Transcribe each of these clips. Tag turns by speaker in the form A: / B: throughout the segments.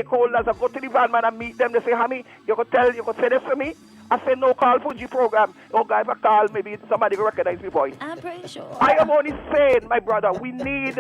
A: stakeholders. I go to the van man and meet them. They say, Hammy, you could say this to me. I say no call Fuji program. Oh guys, I call, maybe somebody will recognize my voice.
B: I'm pretty sure.
A: I am only saying, my brother, we need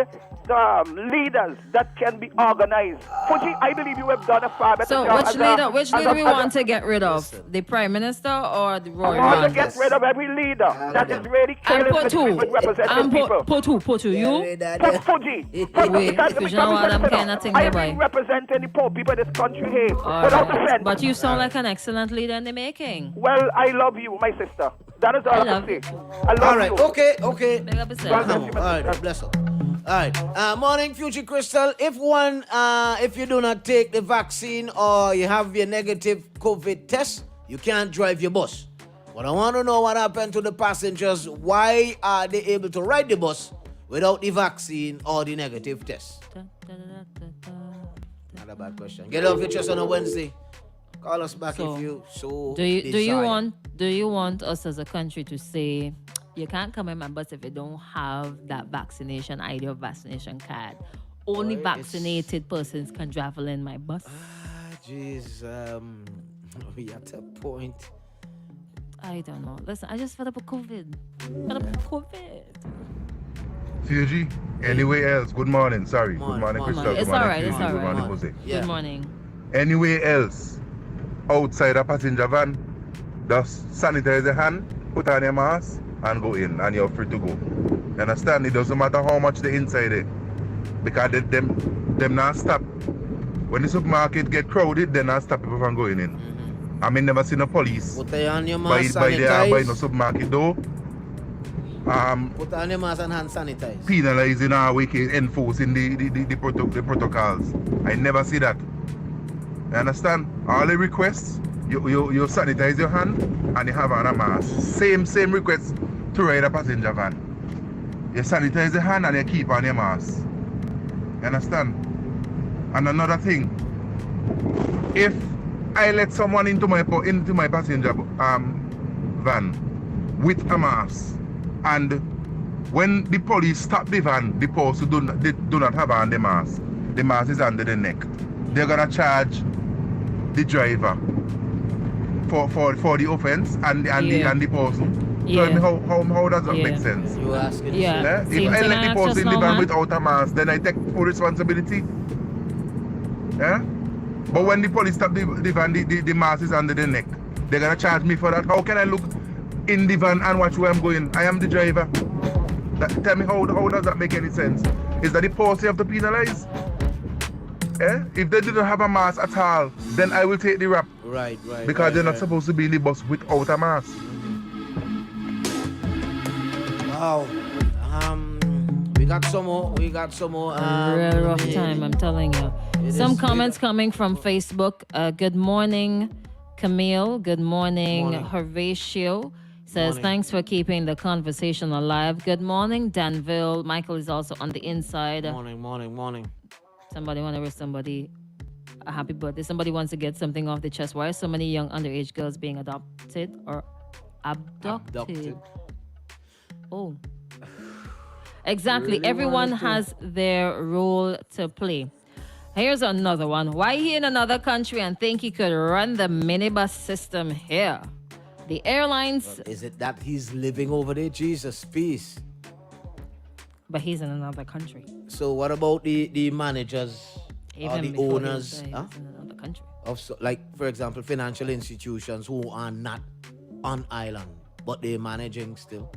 A: leaders that can be organized. Fuji, I believe you have done a far better
B: So
A: job.
B: which leader we want to get rid of? The Prime Minister or the Royal
A: I want
B: man?
A: to get rid of every leader that is really
B: And
A: careless
B: put who?
A: with representing
B: And
A: people.
B: put who? You?
A: Put Fuji.
B: Wait, because you know what, I'm kind of thinking
A: I
B: about
A: been representing the poor people in this country here.
B: All
A: Without
B: right.
A: offense.
B: But you sound like an excellent leader in the making.
A: Well, I love you, my sister. That is all I
B: love
A: can
B: you.
A: say. I love
C: All right,
A: you.
C: okay.
B: Big up yourself.
A: God
C: All right, God bless her. All right, morning, Future Crystal. If you do not take the vaccine or you have your negative COVID test, you can't drive your bus. But I want to know what happened to the passengers. Why are they able to ride the bus without the vaccine or the negative test? Not a bad question. Get off your chest on a Wednesday. Call us back
B: So,
C: if you so
B: Do you
C: desire.
B: want us as a country to say you can't come in my bus if you don't have that vaccination ID or vaccination card? Only
C: Boy,
B: vaccinated persons can travel in my bus.
C: Jeez, we at a point.
B: I don't know. Listen, I just fed up with COVID. Fed up with COVID.
D: Fuji, anywhere else? Good morning, sorry.
C: Morning,
D: Good morning,
C: morning.
D: Crystal.
B: It's
D: Good morning,
B: alright, it's
D: Fuji. Good
B: alright.
D: morning, Jose.
C: Yeah.
B: Good morning.
D: Anywhere else, outside a passenger van, just sanitize your hand, put on your mask, and go in, and you're free to go. You understand? It doesn't matter how much the inside is, because them not stop. When the supermarket get crowded, they not stop people from going in. I mean, never seen a police
C: Put on your
D: by
C: mask,
D: by
C: sanitize.
D: no supermarket door.
C: Put on your mask and hand sanitize.
D: Penalizing or enforcing the protocols. I never see that. You understand? All the requests, you sanitize your hand and you have on a mask. Same request to ride a passenger van. You sanitize your hand and you keep on your mask. You understand? And another thing, if I let someone into my passenger van with a mask, and when the police stop the van, the person do not have on the mask is under the neck. They're gonna charge the driver for the offense and the person.
B: Yeah.
D: Tell me how does that
B: Yeah.
D: make sense?
C: You asking?
B: Yeah.
D: If
B: Same
D: I
B: thing
D: let
B: I
D: the
B: asked
D: person
B: just
D: in the
B: now,
D: van
B: man.
D: without a mask, then I take full responsibility. Yeah? But when the police stop the van, the mask is under the neck. They're gonna charge me for that. How can I look in the van and watch where I'm going? I am the driver. Tell me how does that make any sense? Is that the policy have to penalize? Eh? If they didn't have a mask at all, then I will take the rap.
C: Right.
D: Because they're not supposed to be in the bus without a mask.
C: Wow. We got some more.
B: A real rough time, I'm telling you. Some
C: is
B: comments coming from Facebook. Good morning, Camille. Good morning, Horatio. Says,
C: Morning.
B: thanks for keeping the conversation alive. Good morning, Danville. Michael is also on the inside.
C: Morning.
B: Somebody want to wish somebody a happy birthday. Somebody wants to get something off the chest. Why are so many young underage girls being adopted or abducted? Oh. Exactly.
C: Really
B: Everyone
C: wanted to-
B: has their role to play. Here's another one. Why he in another country and think he could run the minibus system here? The airlines,
C: Is it that he's living over there? Jesus, peace.
B: but he's in another country.
C: So what about the managers or the
B: before he
C: owners
B: was there, he was in another country.
C: of, like, for example, financial institutions who are not on island, but they're managing still?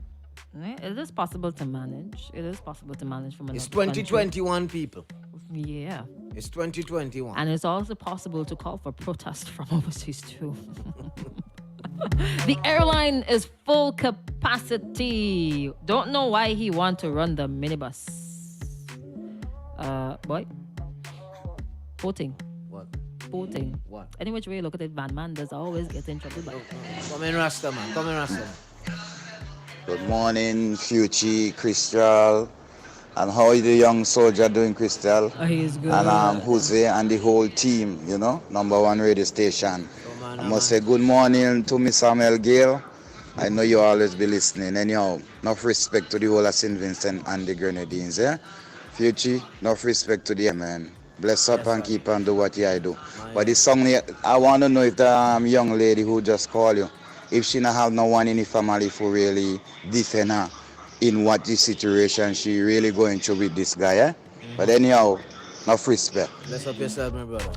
B: Yeah, it is possible to manage. It is possible to manage from another
C: It's
B: country.
C: 2021, people.
B: Yeah.
C: It's 2021.
B: And it's also possible to call for protest from overseas too. The airline is full capacity. Don't know why he want to run the minibus. Boy. Voting.
C: What?
B: Voting.
C: What?
B: Any which way you look at it, Van Man does always get in trouble. But
C: Come in, Rasta, man.
E: Good morning, Fuji, Crystal. And how is the young soldier doing, Crystal?
B: he is good.
E: And Jose and the whole team, number one radio station.
C: man,
E: I must say good morning to Miss Samuel Gale. I know you always be listening. Anyhow, enough respect to the whole of St. Vincent and the Grenadines, eh? Fuji, enough respect to the man. Bless up and keep on do what you do. But the song, I want to know if the young lady who just called you, if she not have no one in the family who really defend her in what the situation she really going through with this guy, eh? But anyhow, enough respect.
C: Bless up yourself, my brother.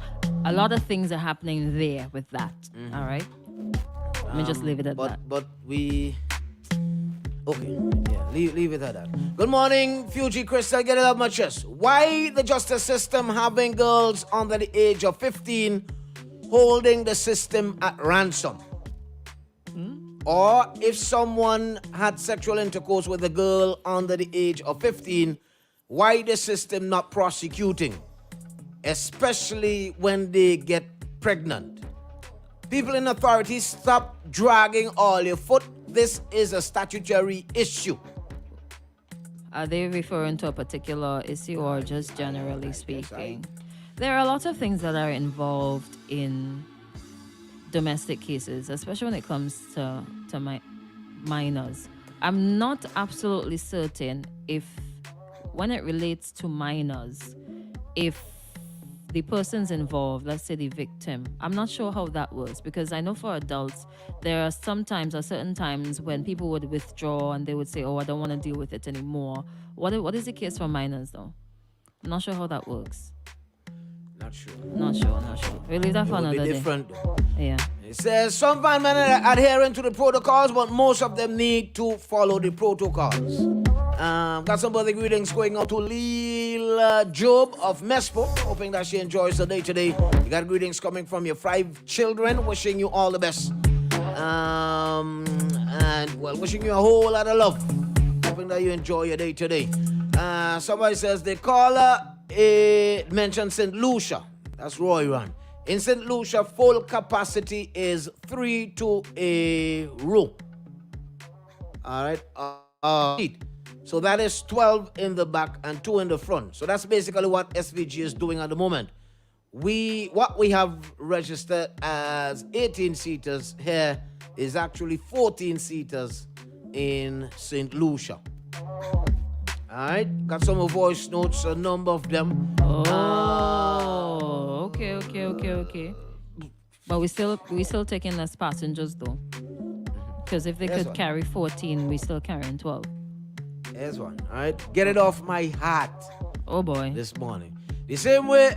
B: A lot of things are happening there with that. All right. Let me just leave it at that.
C: But we... Okay, yeah, leave it at that. Good morning, Fuji Crystal, get it off my chest. Why the justice system having girls under the age of 15 holding the system at ransom? Or if someone had sexual intercourse with a girl under the age of 15, why the system not prosecuting? Especially when they get pregnant. People in authority, stop dragging all your foot. This is a statutory issue.
B: Are they referring to a particular issue or just generally speaking? There are a lot of things that are involved in domestic cases, especially when it comes to minors. I'm not absolutely certain if, when it relates to minors, if the persons involved, let's say the victim, I'm not sure how that works, because I know for adults, there are sometimes or certain times when people would withdraw and they would say, oh, I don't want to deal with it anymore. What is the case for minors, though? I'm not sure how that works.
C: Not sure.
B: Not sure. We'll leave that for
C: It would
B: another
C: be
B: day.
C: different.
B: Yeah.
C: It says some vanmen are adhering to the protocols, but most of them need to follow the protocols. Got some birthday greetings going out to Lil Job of Mespo. Hoping that she enjoys the day today. You got greetings coming from your 5 children. Wishing you all the best. And well, wishing you a whole lot of love. Hoping that you enjoy your day today. Somebody says the caller mentioned St. Lucia. That's Roy Run. In St. Lucia, full capacity is 3 to a row. All right. So that is 12 in the back and 2 in the front. So that's basically what SVG is doing at the moment. What we have registered as 18-seaters here is actually 14-seaters in St. Lucia. All right. Got some voice notes, a number of them.
B: Oh, okay. But we still taking as passengers though, because if they could carry 14, we still carrying 12.
C: Here's one. All right, get it off my heart.
B: Oh boy.
C: This morning, the same way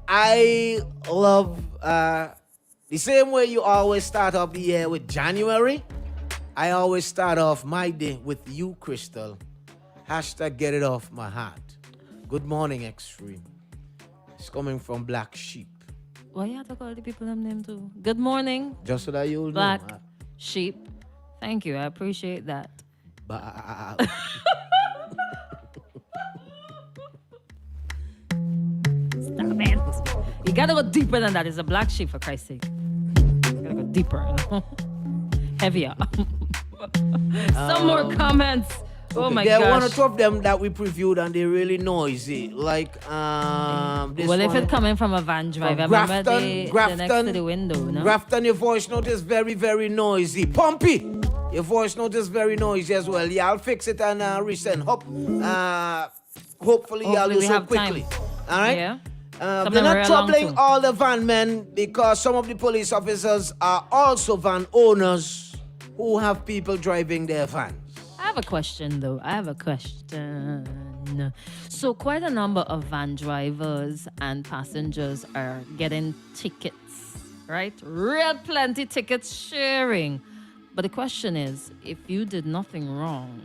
C: I love, the same way you always start off the year with January, I always start off my day with you, Crystal. Hashtag get it off my heart. Good morning, Extreme. It's coming from Black Sheep.
B: Why you have to call the people them name too? Good morning,
C: Just so that you'll
B: Black
C: know.
B: Sheep. Thank you, I appreciate that. Stop it. You gotta go deeper than that. It's a black sheep, for Christ's sake. You gotta go deeper, you know? Heavier. Some more comments. Oh my
C: there
B: gosh.
C: are one or two of them that we previewed and they're really noisy. Like this
B: well,
C: one,
B: if it's coming from a van driver, remember the next to the window, no?
C: Grafton, your voice note is very, very noisy. Pumpy, your voice note is very noisy as well. Yeah, I'll fix it and resend. Hopefully I'll do
B: we
C: so
B: have
C: quickly.
B: time.
C: All right?
B: Yeah.
C: They're not troubling all the van men because some of the police officers are also van owners who have people driving their vans.
B: I have a question though. So quite a number of van drivers and passengers are getting tickets, right? Real plenty tickets sharing. But the question is, if you did nothing wrong,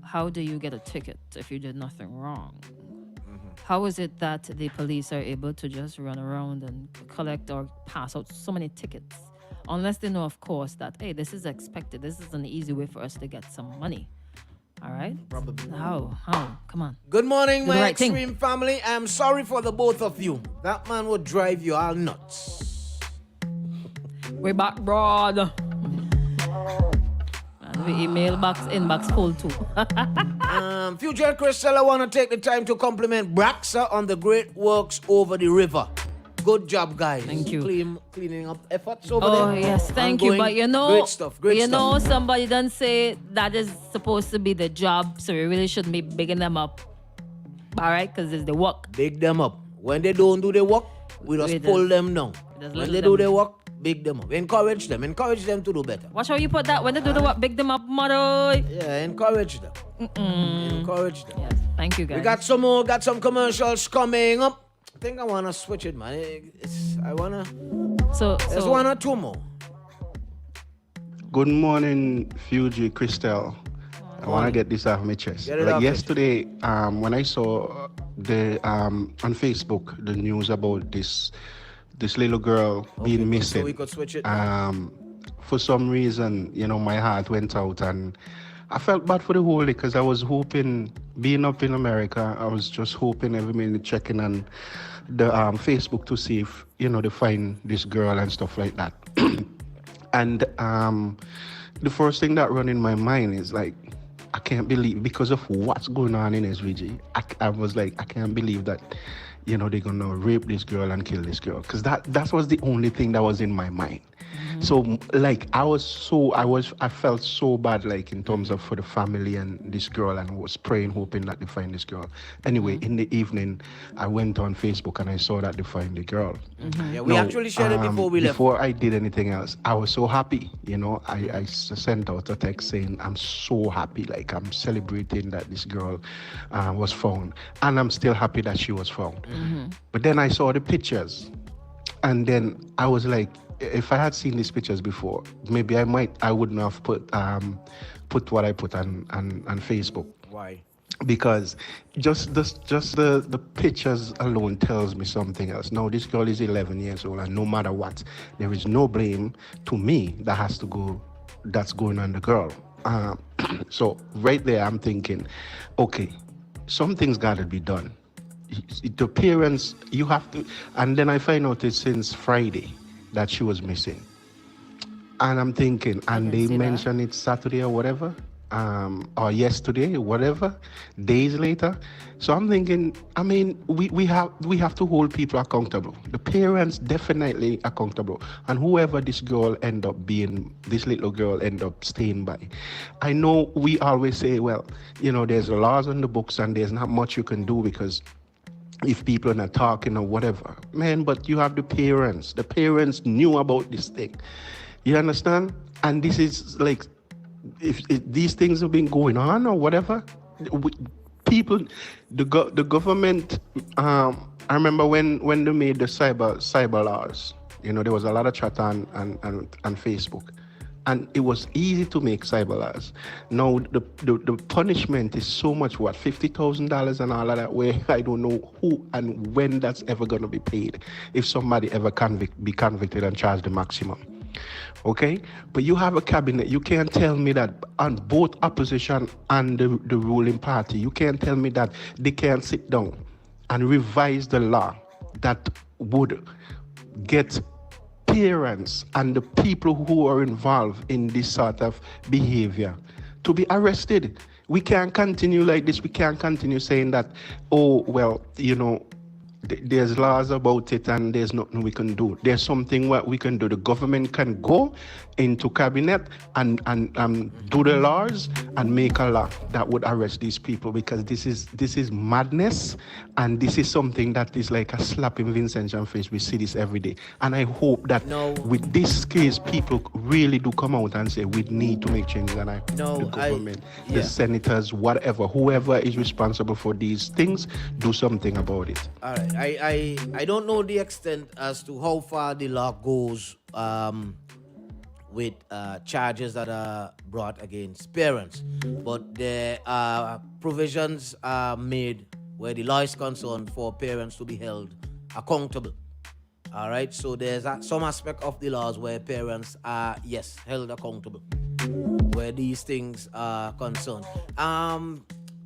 B: how do you get a ticket if you did nothing wrong? How is it that the police are able to just run around and collect or pass out so many tickets? Unless they know, of course, that, hey, this is expected. This is an easy way for us to get some money. All right?
C: Probably.
B: How? Come on.
C: Good morning,
B: Do the
C: my
B: right thing.
C: Extreme family. I'm sorry for the both of you. That man would drive you all nuts.
B: We're back, broad. And the email inbox full too.
C: Future Crystal, I want to take the time to compliment Braxa on the great works over the river. Good job, guys.
B: Thank you.
C: Cleaning up efforts over there.
B: Oh, yes, thank you.
C: Ongoing.
B: But you know,
C: great stuff.
B: you know, somebody done say that is supposed to be the job, so we really shouldn't be bigging them up. All right, because it's the work.
C: Big them up. When they don't do their work, we just
B: We
C: pull
B: just-
C: them down.
B: we just
C: When
B: little
C: they do
B: them.
C: their work, big them up. Encourage them to do better.
B: Watch how you put that. When they do the what, big them up, mother.
C: Yeah, encourage them. Encourage them.
B: Yes, thank you guys.
C: We got some commercials coming up. I think I wanna switch it, man. There's one or two more.
F: Good morning, Fuji Crystal. I want to get this off my chest.
C: Get it
F: Like
C: off
F: yesterday, when I saw the on Facebook the news about this little girl being missing,
C: So we could switch it.
F: for some reason, my heart went out and I felt bad for the whole day because I was hoping, being up in America, I was just hoping every minute checking on the Facebook to see if they find this girl and stuff like that. And the first thing that run in my mind is like, I can't believe, because of what's going on in SVG, I was like, I can't believe that, they're gonna rape this girl and kill this girl, because that was the only thing that was in my mind. So like I felt so bad, like in terms of for the family and this girl, and was praying, hoping that they find this girl. Anyway, in the evening, I went on Facebook and I saw that they find the girl.
C: Yeah, we actually shared it before we left.
F: Before I did anything else, I was so happy. I sent out a text saying I'm so happy, like I'm celebrating that this girl was found, and I'm still happy that she was found. But then I saw the pictures, and then I was like, if I had seen these pictures before, maybe I wouldn't have put what I put on Facebook.
C: Why?
F: Because just the pictures alone tells me something else. Now this girl is 11 years old, and no matter what, there is no blame to me that's going on the girl. So right there, I'm thinking, okay, something's got to be done. The parents, you have to, and then I find out it's since Friday that she was missing. And I'm thinking, and they mentioned it Saturday or whatever, or yesterday, whatever, days later. So I'm thinking, I mean, we have to hold people accountable. The parents definitely accountable. And whoever this little girl end up staying by. I know we always say, well, there's laws on the books and there's not much you can do because if people are not talking or whatever. Man, but you have the parents. The parents knew about this thing. You understand? And this is like, if these things have been going on or whatever, the government, I remember when they made the cyber laws, there was a lot of chat on Facebook. And it was easy to make cyber laws. Now the punishment is so much, what, $50,000 and all of that, where I don't know who and when that's ever gonna be paid if somebody ever be convicted and charged the maximum. Okay? But you have a cabinet, you can't tell me that on both opposition and the ruling party, you can't tell me that they can't sit down and revise the law that would get parents and the people who are involved in this sort of behavior to be arrested. We can't continue like this. We can't continue saying that, oh, well, there's laws about it and there's nothing we can do. There's something what we can do. The government can go into cabinet and do the laws and make a law that would arrest these people, because this is madness, and this is something that is like a slap in Vincent's face. We see this every day, and I hope that with this case, people really do come out and say we need to make changes. And the government, the senators, whatever, whoever is responsible for these things, do something about it.
C: All right. I don't know the extent as to how far the law goes with charges that are brought against parents, but there are provisions made where the law is concerned for parents to be held accountable. All right, so there's some aspect of the laws where parents are, yes, held accountable where these things are concerned.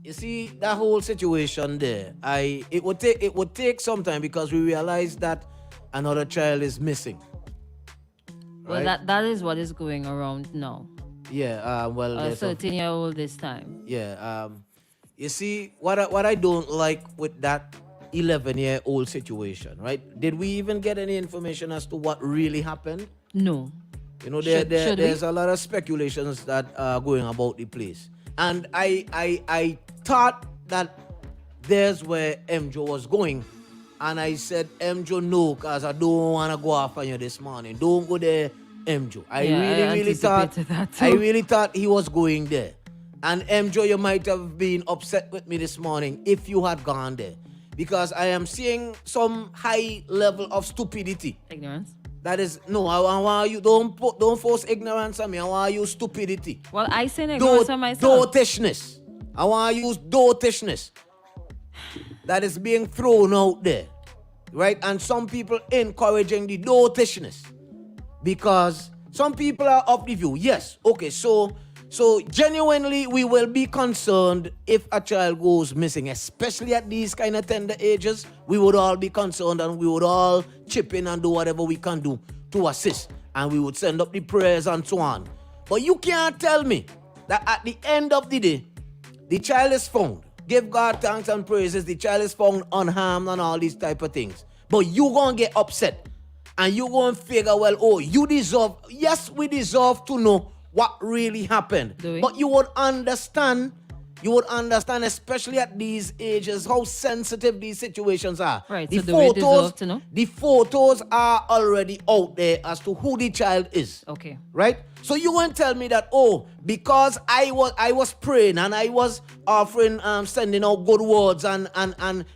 C: You see that whole situation there. It would take some time because we realize that another child is missing.
B: Well,
C: right?
B: that is what is going around now.
C: Yeah. Well,
B: A 13-year-old this time.
C: Yeah. You see what I don't like with that 11-year-old situation, right? Did we even get any information as to what really happened?
B: No.
C: There's a lot of speculations that are going about the place, and I thought that there's where MJ was going And I said, MJ, no, because I don't want to go off on you this morning. Don't go there, MJ. I really thought
B: anticipated that too.
C: I really thought he was going there. And MJ, you might have been upset with me this morning if you had gone there. Because I am seeing some high level of stupidity.
B: Ignorance.
C: That is, no, I want you, don't force ignorance on me. I want you stupidity.
B: Well, I say ignorance for myself.
C: Dotishness. I want to use dotishness. That is being thrown out there. Right? And some people encouraging the dotishness. Because some people are of the view. Yes, okay, so genuinely we will be concerned if a child goes missing, especially at these kind of tender ages. We would all be concerned and we would all chip in and do whatever we can do to assist. And we would send up the prayers and so on. But you can't tell me that at the end of the day, the child is found. Give God thanks and praises. The child is found unharmed and all these type of things. But you gonna get upset. And you gonna figure, well, oh, you deserve. Yes, we deserve to know what really happened.
B: Do we?
C: But you would understand, especially at these ages, how sensitive these situations are.
B: Right, so do we deserve to know?
C: The photos are already out there as to who the child is.
B: Okay.
C: Right? So you won't tell me that, oh, because I was praying and I was offering, sending out good words and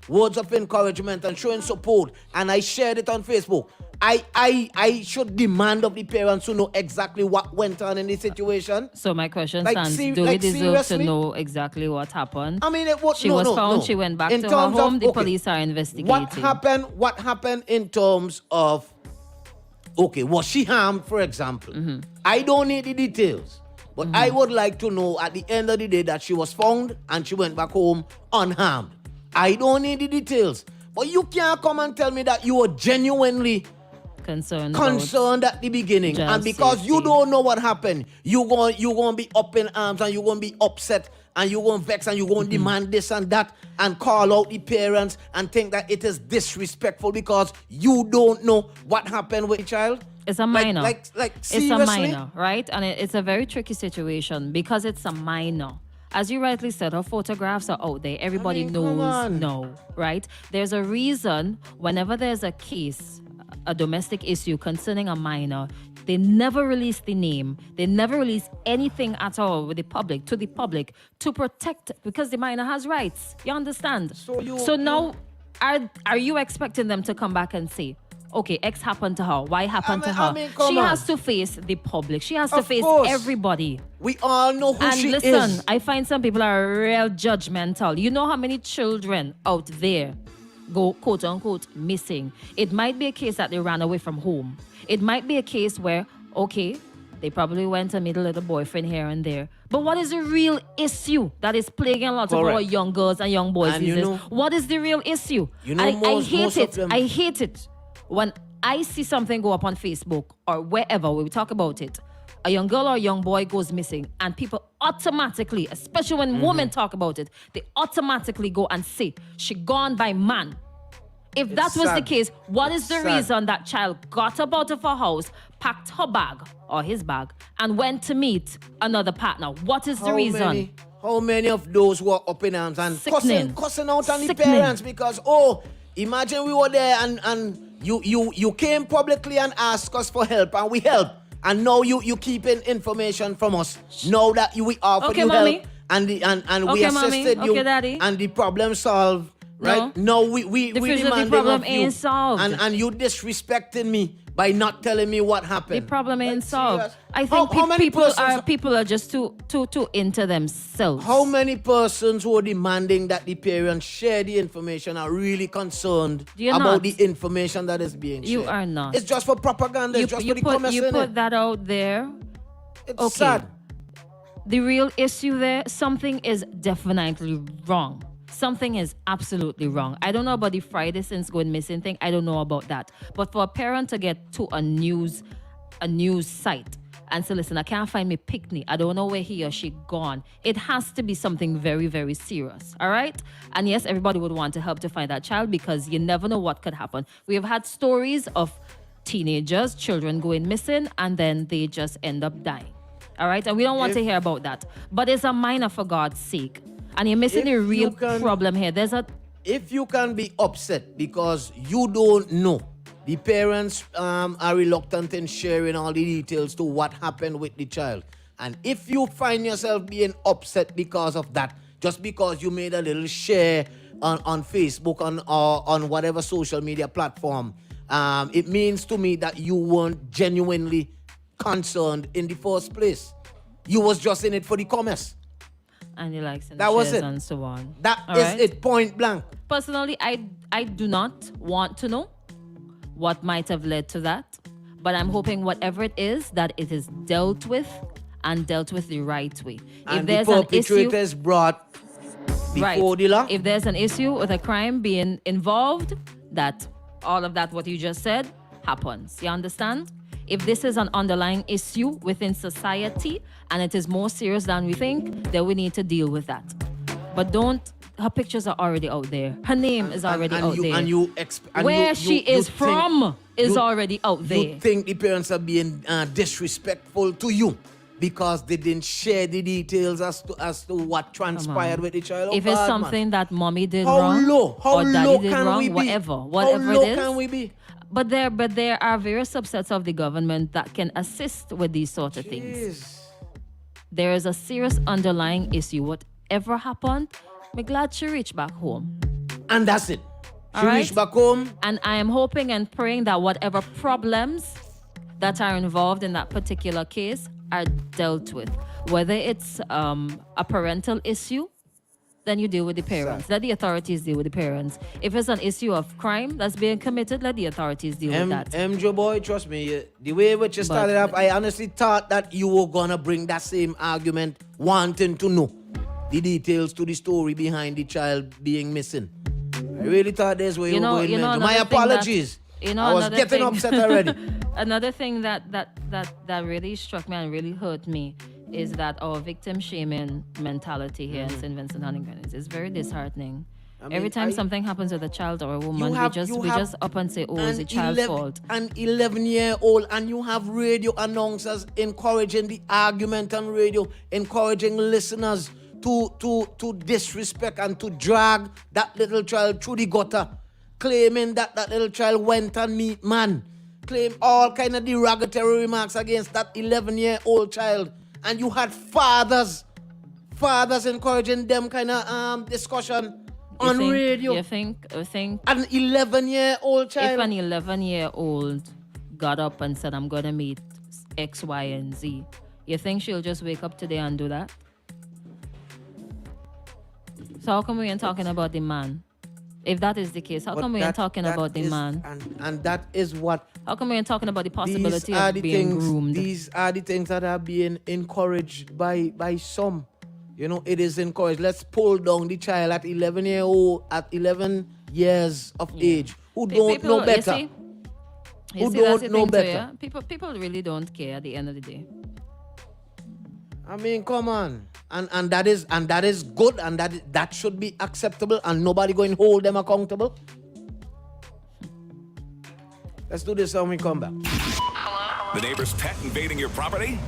C: words of encouragement and showing support, and I shared it on Facebook. I should demand of the parents to know exactly what went on in the situation.
B: So my question
C: Like,
B: stands,
C: ser-
B: do
C: like,
B: we deserve
C: seriously?
B: to know exactly what happened?
C: I mean, it was
B: She
C: no,
B: was
C: no,
B: found,
C: no.
B: she went back
C: In
B: to her
C: terms
B: home,
C: of-
B: the
C: okay,
B: police are investigating.
C: What happened in terms of, okay, was she harmed, for example?
B: Mm-hmm.
C: I don't need the details, but I would like to know at the end of the day that she was found and she went back home unharmed. I don't need the details, but you can't come and tell me that you were genuinely
B: Concerned about
C: at the beginning,
B: child
C: and because you
B: safety.
C: don't know what happened, you going to be up in arms and you're going to be upset and you're going to vex and you're going to demand this and that and call out the parents and think that it is disrespectful because you don't know what happened with the child.
B: It's a minor.
C: Like
B: It's a
C: seriously?
B: minor, right? And it's a very tricky situation because it's a minor. As you rightly said, her photographs are out there. Everybody
C: mean, come
B: knows,
C: on.
B: no, right? There's a reason whenever there's a case, a domestic issue concerning a minor, they never release the name. They never release anything at all with the public, to protect, because the minor has rights. You understand? So now, are you expecting them to come back and say, okay, X happened to her. Y happened to her?
C: I mean, come
B: She
C: on.
B: has to face the public. She has to
C: Of
B: face
C: course.
B: everybody.
C: We all know who
B: And
C: she
B: listen,
C: is.
B: I find some people are real judgmental. You know how many children out there go quote unquote missing? It might be a case that they ran away from home. It might be a case where, okay, they probably went and made a little boyfriend here and there. But what is the real issue that is plaguing a lot of our
C: Correct.
B: young girls and young boys
C: And
B: these
C: you
B: days?
C: know-
B: What is the real issue?
C: You know,
B: I
C: most
B: hate
C: of
B: it.
C: them-
B: I hate it when I see something go up on Facebook or wherever where we talk about it. A young girl or a young boy goes missing, and people automatically, especially when women talk about it, they automatically go and say, she gone by man. If that was the
C: sad.
B: case, what is the
C: Sad.
B: reason that child got up out of her house, packed her bag or his bag, and went to meet another partner? What is the reason?
C: How many of those were up in arms and
B: Sickening.
C: cussing out on the
B: Sickening.
C: parents because, oh, imagine we were there and you came publicly and asked us for help and we helped. And now you keeping information from us. Now that we offered
B: Okay,
C: you
B: mommy.
C: help and we
B: Okay, mommy.
C: assisted you
B: Okay, daddy.
C: and the problem solved. Right?
B: No.
C: No, we
B: The future, the
C: demanding
B: problem
C: of you.
B: ain't solved.
C: And you disrespecting me by not telling me what happened.
B: The problem ain't
C: Like,
B: solved.
C: serious.
B: I
C: How-
B: think
C: how many persons-
B: people are just too into themselves.
C: How many persons who are demanding that the parents share the information are really concerned
B: You're
C: about
B: not.
C: the information that is being shared?
B: You are not.
C: It's just for propaganda.
B: you
C: It's just for the commerce
B: you
C: in
B: put
C: it.
B: that out there.
C: It's
B: okay.
C: sad.
B: The real issue there, something is definitely wrong. Something is absolutely wrong. I don't know about the Friday since going missing thing. I don't know about that. But for a parent to get to a news site and say, listen, I can't find my picnic. I don't know where he or she gone. It has to be something very, very serious. All right? And yes, everybody would want to help to find that child because you never know what could happen. We have had stories of teenagers, children going missing, and then they just end up dying. All right? And we don't want to hear about that. But it's a minor, for God's sake. And you're missing
C: If
B: the real
C: you can-
B: problem here. There's a
C: if you can be upset because you don't know, the parents are reluctant in sharing all the details to what happened with the child. And if you find yourself being upset because of that, just because you made a little share on Facebook, or on whatever social media platform, it means to me that you weren't genuinely concerned in the first place. You was just in it for the commerce.
B: And the likes and
C: That was
B: shares
C: it.
B: and so on.
C: That
B: All
C: is
B: right?
C: it, point blank.
B: Personally, I do not want to know what might have led to that, but I'm hoping whatever it is, that it is dealt with and dealt with the right way.
C: And the perpetrator is brought before the law.
B: If there's an issue with a crime being involved, that all of that, what you just said, happens. You understand? If this is an underlying issue within society and it is more serious than we think, then we need to deal with that. But her pictures are already out there. Her name is already out there. Where she is from is already out there.
C: You think the parents are being disrespectful to you because they didn't share the details as to what transpired with the child?
B: If it's something that mommy did
C: how
B: wrong,
C: low
B: or daddy did
C: can
B: wrong,
C: we be?
B: whatever
C: How low
B: it is.
C: can we be?
B: But there are various subsets of the government that can assist with these sort of things.
C: Jeez.
B: There is a serious underlying issue. Whatever happened, I'm glad she reached back home.
C: And that's it. She
B: All right?
C: reached back home.
B: And I am hoping and praying that whatever problems that are involved in that particular case are dealt with. Whether it's a parental issue, then you deal with the parents. Let the authorities deal with the parents. If it's an issue of crime that's being committed, let the authorities deal with that.
C: MJ boy, trust me, the way which you started off, I honestly thought that you were gonna bring that same argument, wanting to know the details to the story behind the child being missing. I really thought that's where you were going. MJ. My apologies. I was getting upset already.
B: Another thing that really struck me and really hurt me is that our victim shaming mentality here in St. Vincent and the Grenadines is very disheartening. Every time something happens with a child or a woman, we just up and say, oh, it's the child's fault.
C: An 11-year-old, and you have radio announcers encouraging the argument on radio, encouraging listeners to disrespect and to drag that little child through the gutter, claiming that little child went and meet man, claim all kind of derogatory remarks against that 11-year-old child. And you had fathers encouraging them kind of discussion on radio.
B: You think
C: An 11-year-old child.
B: if an 11-year-old got up and said, I'm going to meet X, Y, and Z, you think she'll just wake up today and do that? So how come we ain't talking about the man? If that is the case, how come we ain't talking about the man?
C: And that is what...
B: How come we ain't talking about the possibility
C: These are
B: of
C: the
B: being
C: things,
B: groomed?
C: These are the things that are being encouraged by some. You know, it is encouraged. Let's pull down the child at 11 years of age who don't know better.
B: You see, that's the thing too, yeah? People really don't care at the end of the day.
C: I mean, come on. And that is good, and that should be acceptable, and nobody going to hold them accountable. Let's do this when we come back.
G: The neighbor's pet invading your property?